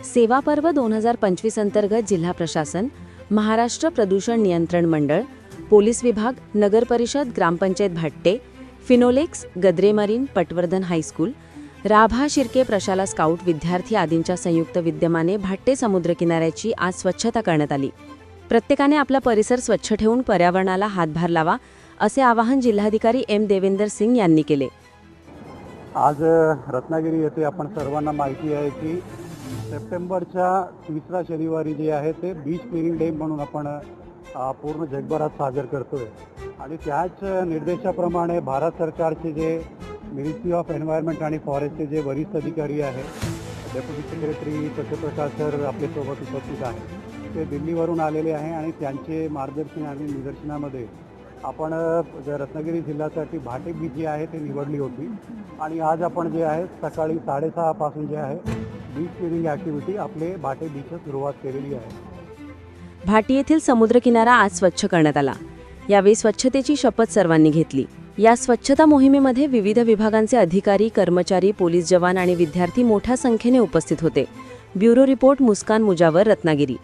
सेवा पर्व 2025 अंतर्गत जिल्हा प्रशासन, महाराष्ट्र प्रदूषण नियंत्रण मंडळ, पोलीस विभाग, नगर परिषद, ग्रामपंचायत भाट्टे, फिनोलेक्स, गद्रे मरीन, पटवर्धन हायस्कूल, राभा शिर्के प्रशाला स्काउट विद्यार्थी आदींच्या संयुक्त विद्यमाने भाट्टे समुद्र किनाऱ्याची आज स्वच्छता करण्यात आली। प्रत्येकाने आपला परिसर स्वच्छ ठेवून पर्यावरणाला हातभार लावा असे आवाहन जिल्हाधिकारी एम देवेंदर सिंग यांनी केले। आज रत्नागिरी येथे आपण सर्वांना माहिती आहे की सप्टेंबरच्या 3रा शनिवारी जे आहे ते बीच क्लीनिंग डे म्हणून आपण पूर्ण जगभरात साजरा करतोय आणि त्याच निर्देशाप्रमाणे भारत सरकारचे जे मिनिस्ट्री ऑफ एन्व्हायरमेंट आणि फॉरेस्टचे जे वरिष्ठ अधिकारी आहेत, डेप्युटी सेक्रेटरी सत्यप्रकाश सर आपल्यासोबत उपस्थित आहेत, ते दिल्लीवरून आलेले आहे आणि त्यांचे मार्गदर्शन आणि निदर्शनामध्ये आपण रत्नागिरी जिल्ह्यासाठी भाटे बीच जे आहे ते निवडली होती आणि आज आपण जे आहे सकाळी 6:30 पासून जे आहे बीच क्लीनिंग ॲक्टिव्हिटी आपले भाटे बीचला सुरुवात केलेली आहे। भाटी येथील समुद्र किनारा आज स्वच्छ करण्यात आला। यावेळी स्वच्छतेची शपथ सर्वांनी घेतली। या स्वच्छता मोहिमेमध्ये विविध विभागांचे अधिकारी, कर्मचारी, पोलीस जवान आणि विद्यार्थी मोठ्या संख्येने उपस्थित होते। ब्युरो रिपोर्ट मुस्कान मुजावर, रत्नागिरी।